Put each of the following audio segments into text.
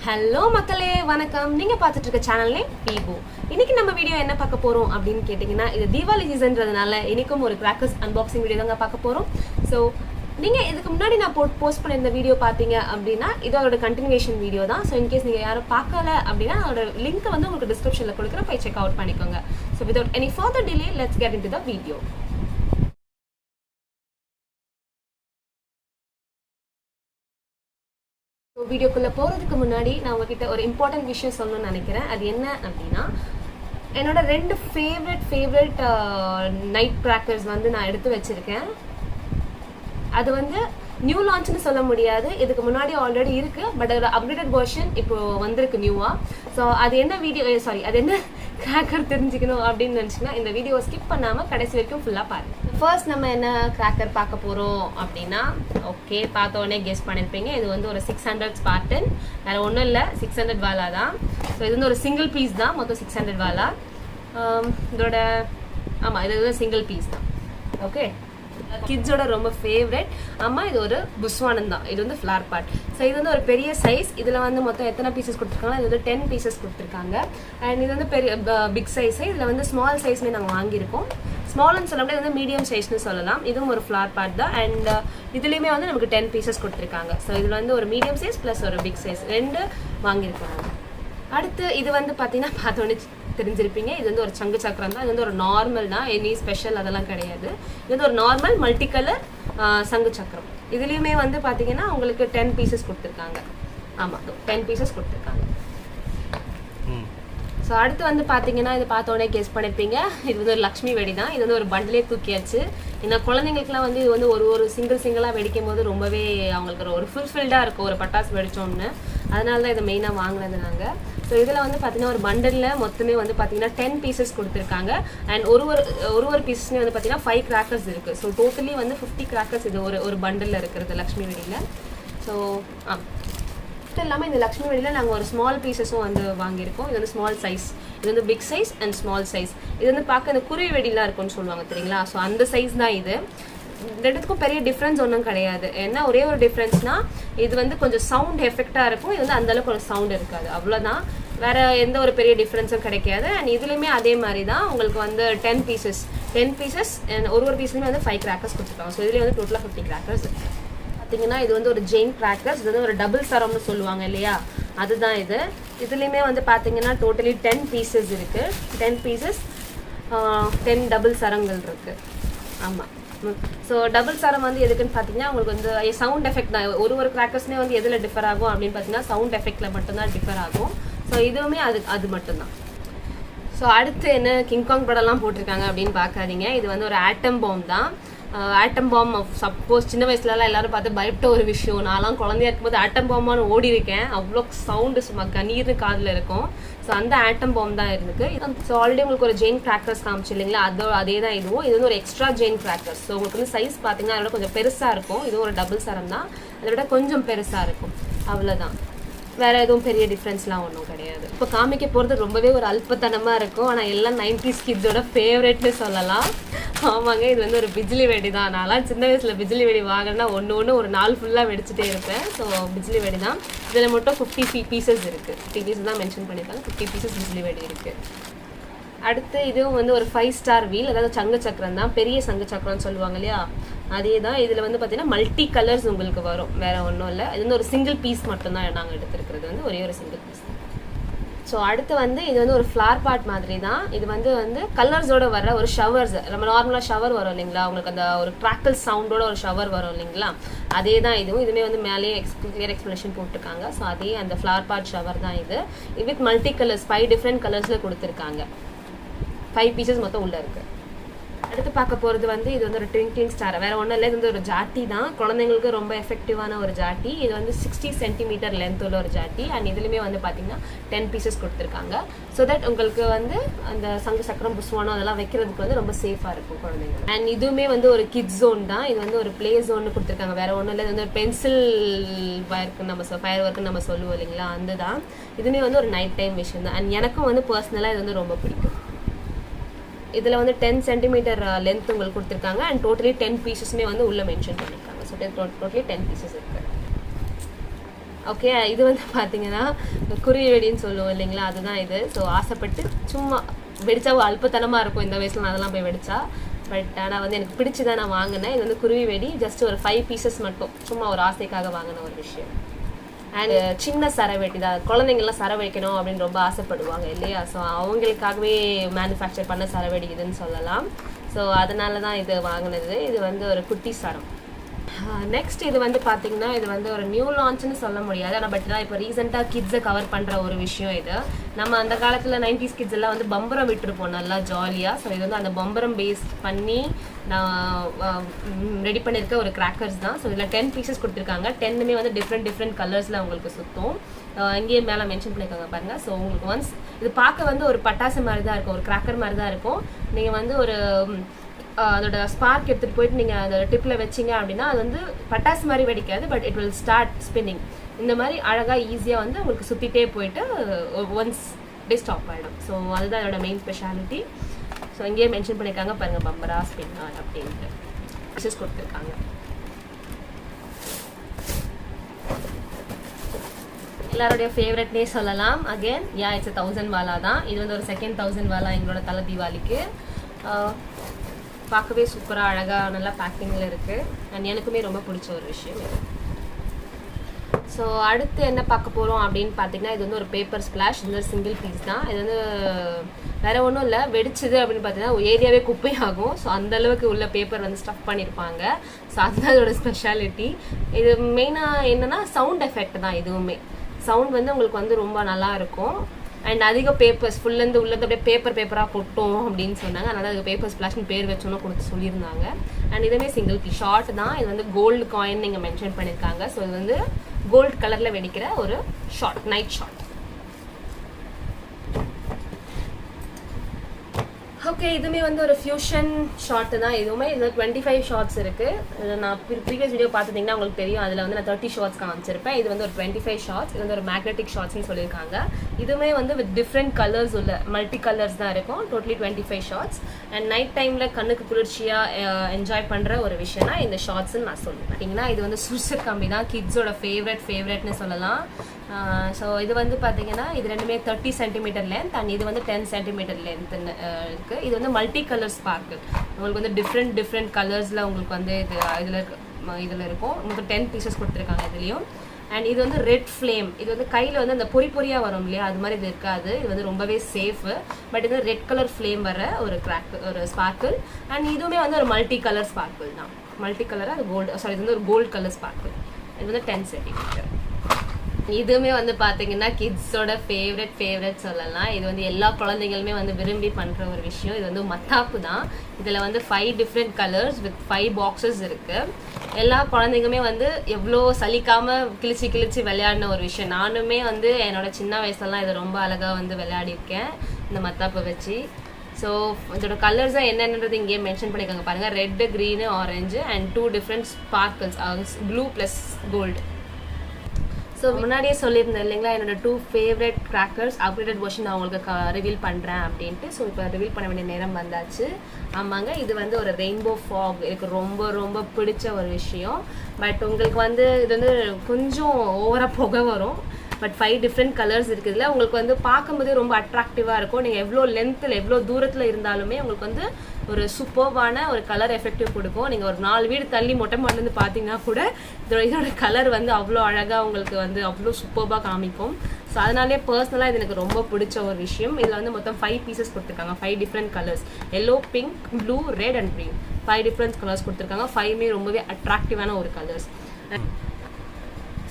Hello மக்களே, வணக்கம். நீங்க பார்த்துட்டு இருக்க சேனல் நேம் பீபு. இன்னைக்கு நம்ம வீடியோ என்ன பார்க்க போறோம் அப்படின்னு கேட்டிங்கன்னா, இது தீபாவளி சீசன்றதுனால இன்னைக்கும் ஒரு கிராக்கர்ஸ் அன்பாக்சிங் வீடியோ தாங்க பார்க்க போறோம். ஸோ நீங்க இதுக்கு முன்னாடி நான் போஸ்ட் பண்ணியிருந்த வீடியோ பார்த்தீங்க அப்படின்னா இது அதோட கண்டினியூஷன் வீடியோ தான். ஸோ இன்கேஸ் நீங்க யாரும் பார்க்கல அப்படின்னா அதோட லிங்க் வந்து உங்களுக்கு டிஸ்கிரிப்ஷன்ல கொடுக்குறேன், போய் செக் அவுட் பண்ணிக்கோங்க. So without any further delay let's get into the video. வீடியோக்குள்ளே போகிறதுக்கு முன்னாடி நான் உங்ககிட்ட ஒரு இம்பார்ட்டன்ட் விஷயம் சொல்லணும்னு நினைக்கிறேன். அது என்ன அப்படின்னா, என்னோட 2 ஃபேவரட் நைட் கிராக்கர்ஸ் வந்து நான் எடுத்து வச்சுருக்கேன். அது வந்து நியூ லான்ச்னு சொல்ல முடியாது, இதுக்கு முன்னாடி ஆல்ரெடி இருக்குது, பட் அதோட அப்டேட்டட் வெர்ஷன் இப்போ வந்திருக்கு நியூவாக. ஸோ அது என்ன அது என்ன கிராக்கர் தெரிஞ்சுக்கணும் அப்படின்னு நினச்சிங்கன்னா இந்த வீடியோ ஸ்கிப் பண்ணாமல் கடைசி வரைக்கும் ஃபுல்லாக பாருங்கள். ஃபர்ஸ்ட் நம்ம என்ன கிராக்கர் பார்க்க போகிறோம் அப்படின்னா, ஓகே பார்த்த உடனே கெஸ் பண்ணியிருப்பீங்க, இது வந்து ஒரு 600 ஸ்பார்டன், வேறு ஒன்றும் இல்லை, 600 வாலா தான். ஸோ இது வந்து ஒரு சிங்கிள் பீஸ் தான், மொத்தம் 600 வாலா. இதோட ஆமாம், இது வந்து சிங்கிள் பீஸ் தான். ஓகே, கிட்ஸோட ரொம்ப ஃபேவரட். ஆமாம், இது ஒரு புஸ்வானம் தான். இது வந்து ஃப்ளார் பார்ட். ஸோ இது வந்து ஒரு பெரிய சைஸ். இதில் வந்து மொத்தம் எத்தனை பீசஸ் கொடுத்துருக்காங்க, இது வந்து 10 பீசஸ் கொடுத்துருக்காங்க. அண்ட் இது வந்து பெரிய பிக் சைஸு. இதில் வந்து ஸ்மால் சைஸ்மே நாங்கள் வாங்கியிருக்கோம். ஸ்மால்னு சொல்ல முடியாது, வந்து மீடியம் சைஸ்னு சொல்லலாம். இதுவும் ஒரு ஃப்ளார் பார்ட் தான். அண்ட் இதுலேயுமே வந்து நமக்கு 10 பீசஸ் கொடுத்துருக்காங்க. ஸோ இதில் வந்து ஒரு மீடியம் சைஸ் ப்ளஸ் ஒரு பிக் சைஸ் 2 வாங்கியிருக்காங்க. அடுத்து இது வந்து பார்த்தீங்கன்னா பார்த்தோன்னே தெரிஞ்சிருப்பீங்க, இது வந்து ஒரு சங்கு சக்கரம் தான். இது வந்து ஒரு நார்மல் தான், எனி ஸ்பெஷல் அதெல்லாம் கிடையாது. இது வந்து ஒரு நார்மல் மல்டி கலர் சங்கு சக்கரம். இதுலேயுமே வந்து பார்த்தீங்கன்னா உங்களுக்கு 10 பீசஸ் கொடுத்துருக்காங்க. ஆமாம், 10 பீசஸ் கொடுத்துருக்காங்க. ஸோ அடுத்து வந்து பார்த்தீங்கன்னா, இது பார்த்தோன்னே கெஸ் பண்ணியிருப்பீங்க, இது வந்து ஒரு லக்ஷ்மி வெடி தான். இது வந்து ஒரு பண்டிலே தூக்கியாச்சு. ஏன்னா குழந்தைங்களுக்குலாம் வந்து இது வந்து ஒரு சிங்கிளாக வெடிக்கும் போது ரொம்பவே அவங்களுக்கு ஒரு ஃபுல்ஃபில்டாக இருக்கும், ஒரு பட்டாசு வெடிச்சோம்னு. அதனால தான் இதை மெயினாக வாங்கினது நாங்கள். ஸோ இதில் வந்து பார்த்தீங்கன்னா ஒரு பண்டலில் மொத்தமே வந்து பார்த்தீங்கன்னா 10 பீசஸ் கொடுத்துருக்காங்க. அண்ட் ஒரு பீசஸ்மே வந்து பார்த்தீங்கன்னா 5 கிராக்கர்ஸ் இருக்குது. ஸோ டோட்டலி வந்து 50 கிராக்கர்ஸ் இது ஒரு பண்டலில் இருக்கிறது லக்ஷ்மி வெடியில். ஸோ இல்லாமல் இந்த லக்ஷ்மி வெடியில் நாங்கள் ஒரு ஸ்மால் பீசஸும் வந்து வாங்கியிருக்கோம். இது வந்து ஸ்மால் சைஸ், இது வந்து big size and small size. இது வந்து பார்க்க இந்த குருவி வெடிலாம் இருக்கும்னு சொல்லுவாங்க தெரியுங்களா. ஸோ அந்த சைஸ் தான் இது. ரெண்டுத்துக்கும் பெரிய டிஃப்ரென்ஸ் ஒன்றும் கிடையாது. ஏன்னா ஒரே ஒரு டிஃப்ரென்ஸ்னால் இது வந்து கொஞ்சம் சவுண்ட் எஃபெக்டாக இருக்கும், இது வந்து அந்தளவுக்கு ஒரு சவுண்ட் இருக்காது, அவ்வளோதான். வேறு எந்த ஒரு பெரிய டிஃப்ரென்ஸும் கிடைக்காது. அண்ட் இதுலேயுமே அதே மாதிரி தான் உங்களுக்கு வந்து 10 பீசஸ் அண்ட் ஒரு பீஸ்லேயுமே வந்து 5 கிராக்கர்ஸ் கொடுத்துருக்காங்க. ஸோ இதுலேயே வந்து டோட்டலாக 50 கிராக்கர்ஸ் பார்த்தீங்கன்னா, இது வந்து ஒரு ஜெயின் கிராக்கர்ஸ். இது வந்து ஒரு டபுள் சரம்னு சொல்லுவாங்க இல்லையா, அதுதான் இது. இதுலேயுமே வந்து பார்த்தீங்கன்னா டோட்டலி 10 பீசஸ் இருக்குது. 10 பீசஸ் 10 டபுள் சரங்கள் இருக்குது. ஆமாம். ஸோ டபுள் சரம் வந்து எதுக்குன்னு பார்த்தீங்கன்னா உங்களுக்கு வந்து சவுண்ட் எஃபெக்ட் தான். ஒரு கிராக்கர்ஸ்மே வந்து எதில் டிஃபர் ஆகும் அப்படின்னு பார்த்தீங்கன்னா சவுண்ட் எஃபெக்டில் மட்டும்தான் டிஃபர் ஆகும். ஸோ இதுவுமே அது மட்டும்தான். ஸோ அடுத்து என்ன கிங்காங் படம்லாம் போட்டிருக்காங்க அப்படின்னு பார்க்காதீங்க, இது வந்து ஒரு ஆட்டம் பாம் தான். ஆட்டம் பாம் சப்போஸ் சின்ன வயசுலலாம் எல்லாரும் பார்த்து பயப்பட்ட ஒரு விஷயம். நான்லாம் குழந்தையா இருக்கும்போது ஆட்டம் பாமான்னு ஓடி இருக்கேன், அவ்வளோ சவுண்டு சும்மா கண்ணீர்னு காதில் இருக்கும். ஸோ அந்த ஆட்டம் பாம் தான் இருக்கு. ஸோ ஆல்ரெடி உங்களுக்கு ஒரு ஜெயின் கிராக்கர்ஸ் காமிச்சு இல்லைங்களா, அதே தான் இதுவும். இது வந்து ஒரு எக்ஸ்ட்ரா ஜெயின் கிராக்கர்ஸ். ஸோ உங்களுக்கு வந்து சைஸ் பார்த்தீங்கன்னா அதோட கொஞ்சம் பெருசாக இருக்கும். இதுவும் ஒரு டபுள் சரம் தான், அதை விட கொஞ்சம் பெருசாக இருக்கும், அவ்வளோதான். வேறு எதுவும் பெரிய டிஃப்ரென்ஸ்லாம் ஒன்றும் கிடையாது. இப்போ காமிக்க போகிறது ரொம்பவே ஒரு அல்பத்தனமாக இருக்கும், ஆனால் எல்லாம் 90s கிட்ஸோட ஃபேவரெட்னு சொல்லலாம். ஆமாங்க, இது வந்து ஒரு பிஜ்லி வெடி தான். நான்லாம் சின்ன வயசில் பிஜ்லி வெடி வாங்கினா ஒன்று ஒரு நாள் ஃபுல்லாக வெடிச்சிட்டே இருப்பேன். ஸோ பிஜ்லி வெடி தான். இதில் மட்டும் 50 பீசஸ் இருக்குது. 50 பீசஸ் தான் மென்ஷன் பண்ணியிருக்காங்க. 50 பீசஸ் பிஜ்லி வெடி இருக்குது. அடுத்து இதுவும் வந்து ஒரு 5 ஸ்டார் வீல், அதாவது சங்கு சக்கரம் தான், பெரிய சங்கு சக்கரம்னு சொல்லுவாங்க இல்லையா, அதே தான். இதில் வந்து பார்த்தீங்கன்னா மல்டி கலர்ஸ் உங்களுக்கு வரும், வேறு ஒன்றும் இல்லை. இது வந்து ஒரு சிங்கிள் பீஸ் மட்டும்தான் நாங்கள் எடுத்துருக்கிறது, வந்து ஒரே ஒரு சிங்கிள் பீஸ். ஸோ அடுத்து வந்து இது வந்து ஒரு ஃப்ளார் பார்ட் மாதிரி தான். இது வந்து கலர்ஸோடு வர ஒரு ஷவர்ஸ், நம்ம நார்மலாக ஷவர் வரும் இல்லைங்களா, உங்களுக்கு அந்த ஒரு ட்ராக்கல் சவுண்டோட ஒரு ஷவர் வரும் இல்லைங்களா, அதே தான் இதுவும். இதுவுமே வந்து மேலேயே கிளியர் எக்ஸ்ப்ளனேஷன் போட்டிருக்காங்க. ஸோ அதே அந்த ஃப்ளார் பார்ட் ஷவர் தான் இது. வித் மல்டி கலர்ஸ் 5 டிஃப்ரெண்ட் கலர்ஸில் கொடுத்துருக்காங்க. 5 பீசஸ் மொத்தம் உள்ளே இருக்குது. அடுத்து பார்க்க போகிறது வந்து இது வந்து ஒரு ட்விங்க்லிங் ஸ்டார், வேறு ஒன்றும் இல்லை, இது வந்து ஒரு ஜாட்டி தான். குழந்தைங்களுக்கு ரொம்ப எஃபெக்டிவான ஒரு ஜாட்டி. இது வந்து 60 சென்டிமீட்டர் லென்த் உள்ள ஒரு ஜாட்டி. அண்ட் இதுலேயுமே வந்து பார்த்தீங்கன்னா 10 பீசஸ் கொடுத்துருக்காங்க. ஸோ தட் உங்களுக்கு வந்து அந்த சங்கு சக்கரம் புஸ்வானம் அதெல்லாம் வைக்கிறதுக்கு வந்து ரொம்ப சேஃபாக இருக்கும் குழந்தைங்க. அண்ட் இதுவுமே வந்து ஒரு கிட்ஸ் ஜோன் தான். இது வந்து ஒரு பிளே ஜோன்னு கொடுத்துருக்காங்க, வேறு ஒன்றும் இல்லை. இது வந்து ஒரு பென்சில் ஃபயர் ஒர்க்குன்னு நம்ம சொல்லுவோம் இல்லைங்களா, அந்த தான். இதுவுமே வந்து ஒரு நைட் டைம் விஷயம் தான். அண்ட் எனக்கும் வந்து பர்சனலாக இது வந்து ரொம்ப பிடிக்கும். இதில் வந்து 10 சென்டிமீட்டர் லென்த் உங்களுக்கு கொடுத்துருக்காங்க. அண்ட் டோட்டலி 10 பீசஸ்மே வந்து உள்ளே மென்ஷன் பண்ணியிருக்காங்க. ஸோ டோட்டலி 10 பீசஸ் இருக்குது. ஓகே, இது வந்து பார்த்தீங்கன்னா குருவி வெடின்னு சொல்லுவோம் இல்லைங்களா, அதுதான் இது. ஸோ ஆசைப்பட்டு சும்மா வெடிச்சா அல்பத்தனமாக இருக்கும் இந்த வயசில், நான் அதெல்லாம் போய் வெடிச்சா. பட் ஆனால் வந்து எனக்கு பிடிச்சிதான் நான் வாங்கினேன். இது வந்து குருவி வெடி, ஜஸ்ட் ஒரு 5 பீசஸ் மட்டும், சும்மா ஒரு ஆசைக்காக வாங்கின ஒரு விஷயம். அண்ட் சின்ன சரவெடி தான், குழந்தைங்கள்லாம் சர வைக்கணும் அப்படின்னு ரொம்ப ஆசைப்படுவாங்க இல்லையா. ஸோ அவங்களுக்காகவே மேனுஃபேக்சர் பண்ண சரவெடி இதுன்னு சொல்லலாம். ஸோ அதனால தான் இது வாங்கினது. இது வந்து ஒரு குட்டி சரம். நெக்ஸ்ட் இது வந்து பார்த்தீங்கன்னா இது வந்து ஒரு நியூ லான்ச்னு சொல்ல முடியாது, ஆனால் பட் இப்போ ரீசெண்டாக கிட்ஸை கவர் பண்ணுற ஒரு விஷயம் இது. நம்ம அந்த காலத்தில் 90s கிட்ஸ் எல்லாம் வந்து பம்பரம் விட்டுருப்போம் நல்லா ஜாலியாக. ஸோ இது வந்து அந்த பம்பரம் பேஸ் பண்ணி நான் ரெடி பண்ணியிருக்க ஒரு கிராக்கர்ஸ் தான். ஸோ இதில் 10 பீசஸ் கொடுத்துருக்காங்க. 10மே வந்து டிஃப்ரெண்ட் கலர்ஸில் உங்களுக்கு சுற்றும். இங்கேயே மேலே மென்ஷன் பண்ணியிருக்காங்க பாருங்கள். ஸோ உங்களுக்கு ஒன்ஸ் இது பார்க்க வந்து ஒரு பட்டாசு மாதிரி தான் இருக்கும், ஒரு கிராக்கர் மாதிரி தான் இருக்கும். நீங்கள் வந்து ஒரு அதோட ஸ்பார்க் எடுத்துகிட்டு போயிட்டு நீங்கள் அந்த டிப்பில் வச்சிங்க அப்படின்னா அது வந்து பட்டாசு மாதிரி வெடிக்காது, but it will start spinning. இந்த மாதிரி அழகாக ஈஸியாக வந்து உங்களுக்கு சுற்றிட்டே போயிட்டு ஒன்ஸ் டே ஸ்டாப் ஆகிடும். ஸோ அதுதான் அதோட மெயின் ஸ்பெஷாலிட்டி. ஸோ இங்கேயே மென்ஷன் பண்ணியிருக்காங்க பாருங்கள், பம்பரா ஸ்பின்னர் அப்படின்ட்டு மெசேஜ் கொடுத்துருக்காங்க. எல்லாருடைய ஃபேவரட்னே சொல்லலாம். அகேன் இட்ஸ் 1000 வாலா தான். இது வந்து ஒரு செகண்ட் 1000 வாலா எங்களோட தலை தீபாவளிக்கு. பார்க்கவே சூப்பராக அழகாக நல்லா பேக்கிங்கில் இருக்குது. அண்ட் எனக்குமே ரொம்ப பிடிச்ச ஒரு விஷயம் இது. ஸோ அடுத்து என்ன பார்க்க போகிறோம் அப்படின்னு பார்த்தீங்கன்னா இது வந்து ஒரு பேப்பர் ஸ்பிளாஷ். இது ஒரு சிங்கிள் பீஸ் தான். இது வந்து வேறு ஒன்றும் இல்லை, வெடிச்சது அப்படின்னு பார்த்தீங்கன்னா ஏரியாவே குப்பையாகும். ஸோ அந்தளவுக்கு உள்ள பேப்பர் வந்து ஸ்டஃப் பண்ணியிருப்பாங்க. ஸோ அதுதான் அதோட ஸ்பெஷாலிட்டி. இது மெயினாக என்னென்னா சவுண்ட் எஃபெக்ட் தான். இதுவுமே சவுண்ட் வந்து உங்களுக்கு வந்து ரொம்ப நல்லா இருக்கும். அண்ட் அதிக பேப்பர்ஸ் ஃபுல்லேருந்து உள்ளது அப்படியே பேப்பராக கொட்டும் அப்படின்னு சொன்னாங்க. அதனால் அதுக்கு பேப்பர் ஸ்பிளாஷ்னு பேர் வச்சோன்னு கொடுத்து சொல்லியிருந்தாங்க. அண்ட் இதுவுமே சிங்கிள் பீஸ் ஷார்ட் தான். இது வந்து கோல்டு காயின் நீங்கள் மென்ஷன் பண்ணியிருக்காங்க. ஸோ இது வந்து கோல்டு கலரில் வெடிக்கிற ஒரு ஷார்ட், நைட் ஷார்ட். ஓகே, இதுவுமே வந்து ஒரு ஃபியூஷன் ஷார்ட் தான். இதுவுமே இதில் 25 ஷார்ட்ஸ் இருக்குது. நான் ப்ரீவியஸ் வீடியோ பார்த்துட்டிங்கன்னா உங்களுக்கு தெரியும், அதில் வந்து நான் 30 ஷார்ட்ஸ் காமிச்சிருப்பேன். இது வந்து ஒரு 25 ஷார்ட்ஸ். இது வந்து ஒரு மேக்னெட்டிக் ஷார்ட்ஸ்னு சொல்லியிருக்காங்க. இதுவுமே வந்து வித் டிஃப்ரெண்ட் கலர்ஸ் உள்ள மல்டி கலர்ஸ் தான் இருக்கும். Totally 25 shorts. அண்ட் நைட் டைமில் கண்ணுக்கு குளிர்ச்சியாக என்ஜாய் பண்ணுற ஒரு விஷயம்னா இந்த ஷார்ட்ஸ்ன்னு நான் சொல்லுவேன். பார்த்தீங்கன்னா இது வந்து சுர்சர் கம்பி தான், கிட்ஸோட ஃபேவரட்னு சொல்லலாம். ஸோ இது வந்து பார்த்தீங்கன்னா இது ரெண்டுமே 30 சென்டிமீட்டர் லென்த் அண்ட் இது வந்து 10 சென்டிமீட்டர் லென்த்னு இருக்குது. இது வந்து மல்டி கலர் ஸ்பார்க்கிள். உங்களுக்கு வந்து டிஃப்ரெண்ட் கலர்ஸில் உங்களுக்கு வந்து இதில் இருக்கும். உங்களுக்கு 10 பீசஸ் கொடுத்துருக்காங்க இதுலேயும். அண்ட் இது வந்து ரெட் ஃப்ளேம். இது வந்து கையில் வந்து அந்த பொறியாக வரும் இல்லையா, அது மாதிரி இது இருக்காது. இது வந்து ரொம்பவே சேஃபு. பட் இது ரெட் கலர் ஃப்ளேம் வர ஒரு ஸ்பார்க்கிள். அண்ட் இதுவுமே வந்து ஒரு மல்டி கலர் ஸ்பார்க்கிள் தான். மல்டி கலராக அது இது வந்து ஒரு கோல்டு கலர் ஸ்பார்க்கிள். இது வந்து 10 சென்டிமீட்டர். இதுவுமே வந்து பார்த்தீங்கன்னா கிட்ஸோட ஃபேவரட் சொல்லலாம். இது வந்து எல்லா குழந்தைங்களுமே வந்து விரும்பி பண்ணுற ஒரு விஷயம். இது வந்து மத்தாப்பு தான். இதில் வந்து 5 டிஃப்ரெண்ட் கலர்ஸ் வித் 5 பாக்ஸஸ் இருக்குது. எல்லா குழந்தைங்களுமே வந்து எவ்வளோ சலிக்காமல் கிழிச்சு விளையாடின ஒரு விஷயம். நானுமே வந்து என்னோட சின்ன வயசுலலாம் இதை ரொம்ப அழகாக வந்து விளையாடிருக்கேன் இந்த மத்தாப்பை வச்சு. ஸோ இதோட கலர்ஸாக என்னென்றது இங்கேயே மென்ஷன் பண்ணியிருக்காங்க பாருங்கள். Red, green, orange and 2 different sparkles, blue plus gold. So முன்னாடியே சொல்லியிருந்தேன் இல்லைங்களா, என்னோட 2 ஃபேவரட் கிராக்கர்ஸ் அப்கிரேடட் வெர்ஷன் நான் உங்களுக்கு ரிவீல் பண்ணுறேன் அப்படின்ட்டு. ஸோ இப்போ ரிவீல் பண்ண வேண்டிய நேரம் வந்தாச்சு. ஆமாங்க, இது வந்து ஒரு ரெயின்போ ஃபாக். எனக்கு ரொம்ப பிடிச்ச ஒரு விஷயம். பட் உங்களுக்கு வந்து இது வந்து கொஞ்சம் ஓவராக புகை வரும். பட் 5 டிஃப்ரெண்ட் கலர்ஸ் இருக்குதுல, உங்களுக்கு வந்து பார்க்கும்போதே ரொம்ப அட்ராக்டிவாக இருக்கும். நீங்கள் எவ்வளோ லென்த்தில் எவ்வளோ தூரத்தில் இருந்தாலுமே உங்களுக்கு வந்து ஒரு சூப்பர்வான ஒரு கலர் எஃபெக்டிவ் கொடுக்கும். நீங்கள் ஒரு 4 வீடு தள்ளி மொட்டை மாடிலேருந்து பார்த்தீங்கன்னா கூட இதோட கலர் வந்து அவ்வளோ அழகாக உங்களுக்கு வந்து அவ்வளோ சூப்பர்பாக காமிக்கும். ஸோ அதனாலே பர்சனலாக இது எனக்கு ரொம்ப பிடிச்ச ஒரு விஷயம். இதில் வந்து மொத்தம் 5 பீசஸ் கொடுத்துருக்காங்க. 5 different colours, yellow, pink, blue, red and green. 5 different colours கொடுத்துருக்காங்க. 5மே ரொம்பவே அட்ராக்டிவான ஒரு கலர்ஸ்.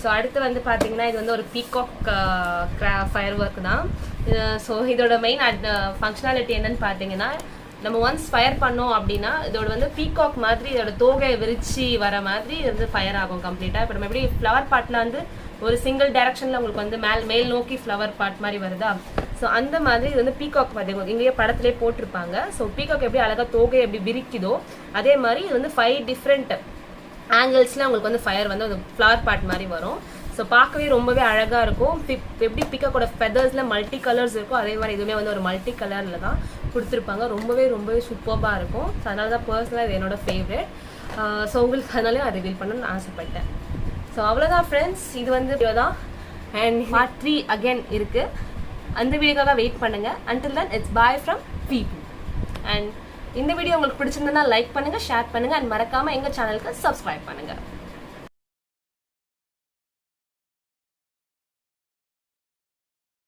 ஸோ அடுத்து வந்து பார்த்தீங்கன்னா இது வந்து ஒரு பீகாக் ஃபயர் ஒர்க் தான். ஸோ இதோட மெயின் ஃபங்க்ஷனாலிட்டி என்னன்னு பார்த்தீங்கன்னா, நம்ம ஒன்ஸ் ஃபயர் பண்ணோம் அப்படின்னா இதோட வந்து பீகாக் மாதிரி இதோட தோகையை விரிச்சு வர மாதிரி இது வந்து ஃபயர் ஆகும் கம்ப்ளீட்டாக. இப்போ நம்ம எப்படி ஃப்ளவர் பாட்டில் வந்து ஒரு சிங்கிள் டைரக்ஷனில் உங்களுக்கு வந்து மேல் நோக்கி ஃப்ளவர் பாட் மாதிரி வருதா, ஸோ அந்த மாதிரி இது வந்து பீகாக் பார்த்தீங்க இங்கேயே படத்துலேயே போட்டிருப்பாங்க. ஸோ பீகாக் எப்படி அழகாக தோகையை எப்படி விரிக்குதோ அதே மாதிரி இது வந்து 5 டிஃப்ரெண்ட் ஆங்கிள்ஸில் உங்களுக்கு வந்து ஃபயர் வந்து அந்த ஃப்ளவர் பாட் மாதிரி வரும். ஸோ பார்க்கவே ரொம்பவே அழகாக இருக்கும். எப்படி பீகாக்கோட ஃபெதர்ஸில் மல்டி கலர்ஸ் இருக்கும் அதே மாதிரி இதுவுமே வந்து ஒரு மல்டி கலரில் தான் கொடுத்துருப்பாங்க. ரொம்பவே சூப்பராக இருக்கும். ஸோ அதனால தான் பர்சனலாக இது என்னோட ஃபேவரட். ஸோ உங்களுக்கு அதனாலே நான் ரிவீல் பண்ணணும்னு ஆசைப்பட்டேன். ஸோ அவ்வளோதான் ஃப்ரெண்ட்ஸ், இது வந்து வீடியோ தான். அண்ட் Part 3 அகேன் இருக்கு, அந்த வீடியோக்காக வெயிட் பண்ணுங்க. until then it's bye from people. And இந்த வீடியோ உங்களுக்கு பிடிச்சிருந்தா லைக் பண்ணுங்க, ஷேர் பண்ணுங்க, அண்ட் மறக்காம எங்க சேனலுக்கு சப்ஸ்கிரைப் பண்ணுங்க.